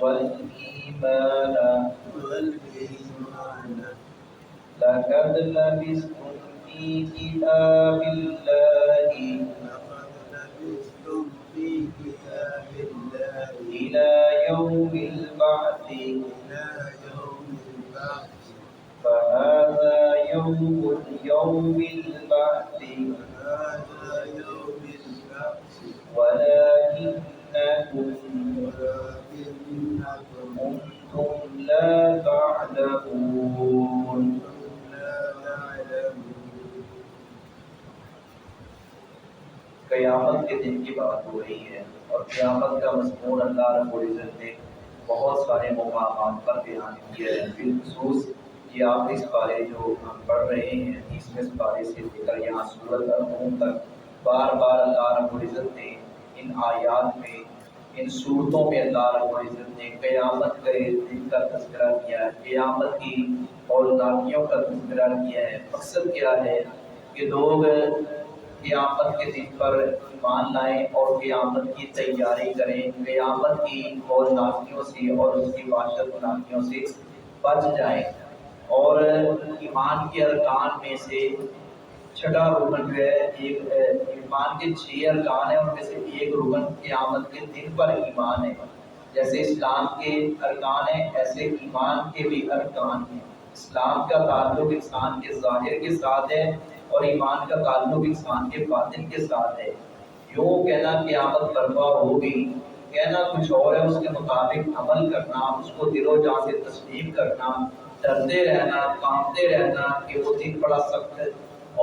والإيمان لقد لبثتم في كتاب الله إلى يوم البعث فهذا يوم البعث ولكنكم كنتم لا تعلمون. قیامت کے دن کی بات ہو رہی ہے اور قیامت کا مضمون اللہ رب العزت نے بہت سارے مقامات پر بیان کیا ہے. بالخصوص یہ آپ اس پارے جو ہم پڑھ رہے ہیں 20ویں پارے سے لے کر یہاں سورۃ الروم تک بار بار اللہ رب العزت نے ان آیات میں ان صورتوں میں اللہ رب العزت نے قیامت کے دن کا تذکرہ کیا ہے, قیامت کی ہولناکیوں کا تذکرہ کیا ہے. مقصد کیا ہے کہ لوگ قیامت کے دن پر ایمان لائیں اور قیامت کی تیاری کریں, قیامت کی ہولناکیوں سے اور اس کی وحشتناکیوں سے بچ جائیں. اور ایمان کے ارکان میں سے چھٹا رکن جو ہے, ایک ایمان کے 6 ارکان ہیں, ان میں سے ایک رکن قیامت کے دن پر ایمان ہے. جیسے اسلام کے ارکان ہیں ایسے ایمان کے بھی ارکان ہیں. اسلام کا تعلق انسان کے ظاہر کے ساتھ ہے اور ایمان کا تعلق انسان کے باطن کے ساتھ ہے. یوں کہنا قیامت برپا ہوگی, کہنا کچھ اور ہے, اس کے مطابق عمل کرنا, اس کو دل و جان سے تسلیم کرنا, ڈرتے رہنا, کانپتے رہنا کہ وہ دن بڑا سخت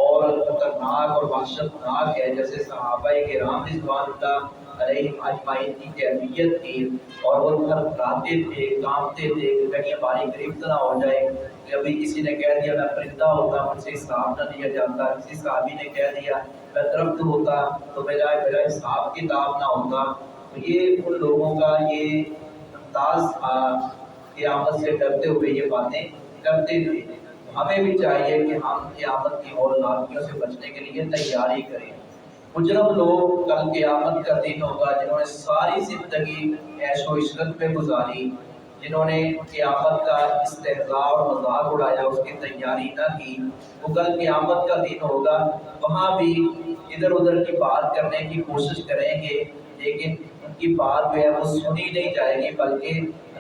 اور خطرناک اور وحشتناک ہے. جیسے صحابہ کرام رضوان اللہ علیہ اجمعین کی کیفیت تھی, اور وہ گھبراتے تھے, کانپتے تھے کہ کہیں ہماری گرفت نہ ہو جائے. کبھی کسی نے کہہ دیا میں پرندہ ہوتا مجھ سے حساب نہ لیا جاتا, کسی صحابی نے کہہ دیا میں درخت ہوتا تو میرا حساب کتاب نہ ہوتا. تو یہ ان لوگوں کا یہ انداز تھا, قیامت سے ڈرتے ہوئے یہ باتیں کرتے تھے. ہمیں بھی چاہیے کہ ہم قیامت کی ہولناکیوں سے بچنے کے لیے تیاری کریں. مجرم لوگ کل قیامت کا دن ہوگا جنہوں نے ساری زندگی عیش و عشرت میں گزاری, جنہوں نے قیامت کا استہزاء اور مذاق اڑایا, اس کی تیاری نہ کی, وہ کل قیامت کا دن ہوگا. وہاں بھی ادھر ادھر کی بات کرنے کی کوشش کریں گے لیکن ان کی بات جو ہے وہ سنی نہیں جائے گی, بلکہ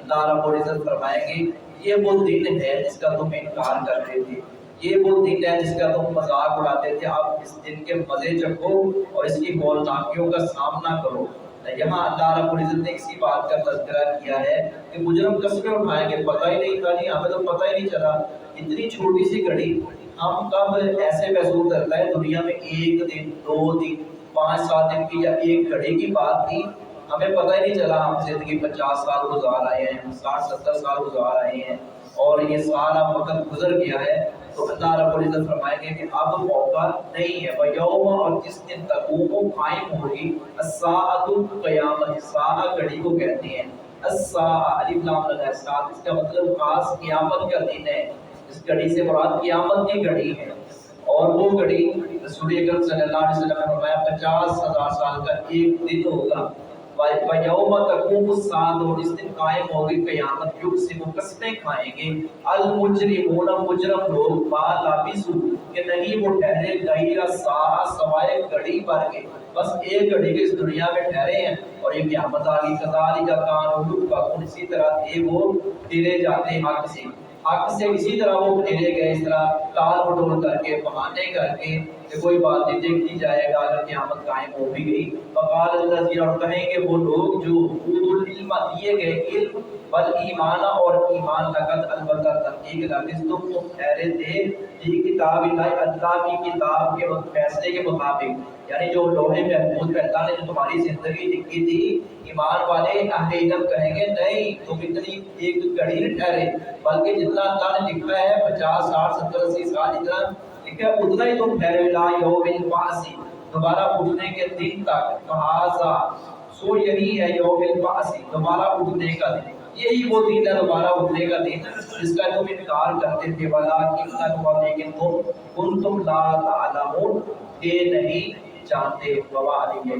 اللہ رب العزت فرمائیں گے یہ وہ دن ہے جس کا تم انکار کر رہے تھے, یہ وہ دن ہے جس کا تم مذاق اڑاتے تھے, اب اس دن کے مزے چکھو اور اس کی ہولناکیوں کا سامنا کرو. یہاں اللہ رب العزت نے اسی بات کا تذکرہ کیا ہے کہ مجرم قسمیں اٹھائیں گے, پتہ ہی نہیں تھا, نہیں ہمیں تو پتہ ہی نہیں چلا, اتنی چھوٹی سی گھڑی ہم کب ایسے محسوس کرتا ہے دنیا میں 1 دن 2 دن 5-7 دن کی یا ایک گھڑی کی بات تھی, ہمیں پتہ ہی نہیں چلا. ہم زندگی 50 سال گزار آئے ہیں, 60-70 سال گزار آئے ہیں اور یہ سارا وقت گزر گیا ہے. تو اللہ رب العزت فرمائیں گے کہ اب موقع نہیں ہے. وَيَوْمَ, اور جس دن تقوم قائم ہوگی, الساعۃ قیامت, ساعہ گھڑی کو کہتے ہیں, الساعہ الف لام لگا ہے ساتھ, اس کا مطلب خاص قیامت کا دن ہے. اس گھڑی سے مراد قیامت کی گھڑی ہے, اور وہ گھڑی رسول اکرم صلی اللہ علیہ وسلم نے فرمایا 50,000 سال کا ایک دن ہوگا. وَيَوْمَ تَقُومُ السَّاعَةُ, اور جس دن قائم ہوگی قیامت, یقسم قسمیں کھائیں گے المجرمون, مجرم لوگ, ما لبثوا, کہ نہیں وہ ٹھہرے, غیر الساعہ, سوائے گھڑی بھر کے, بس ایک گھڑی کے اس دنیا میں ٹھہرے ہیں اور یہ قیامت آ گئی. کذالک کانوا یؤفکون, اسی طرح تھے وہ پھیرے جاتے حق سے, حق سے اسی طرح وہ پھیرے گئے, اس طرح ٹال مٹول کر کے, بہانے کر کے کہ کوئی بات نہیں, دیکھ لی جائے گا اگر قیامت قائم ہو بھی گئی. وقال الذین, اور کہیں گے وہ لوگ جو اوتوا العلم, دیے گئے علم, بل ایمان, اور ایمان, لقد, البتہ, تحقیق, لبثتم, تم ٹھہرے تھے, فی کتاب اللہ, اللہ کی کتاب کے فیصلے کے مطابق, یعنی جو لوح محفوظ میں اللہ نے جو تمہاری زندگی لکھی تھی. ایمان والے اہل علم کہیں گے نہیں, تم اتنی ایک گھڑی نہیں ٹھہرے, بلکہ جتنا اللہ نے لکھا ہے 50 60 70 80 سال جتنا لکھا ہے اتنا ہی تم ٹھہرے. لا یوم البعث, دوبارہ اٹھنے کے دن تک. فہذا, سو یہی ہے یوم البعث, دوبارہ اٹھنے کا دن, یہی وہ دن ہے دوبارہ اٹھنے کا دن جس کا تم انکار کرتے تھے. ولکنکم, لیکن تم, کنتم لا تعلمون, کہ نہیں جانتے. وبا علی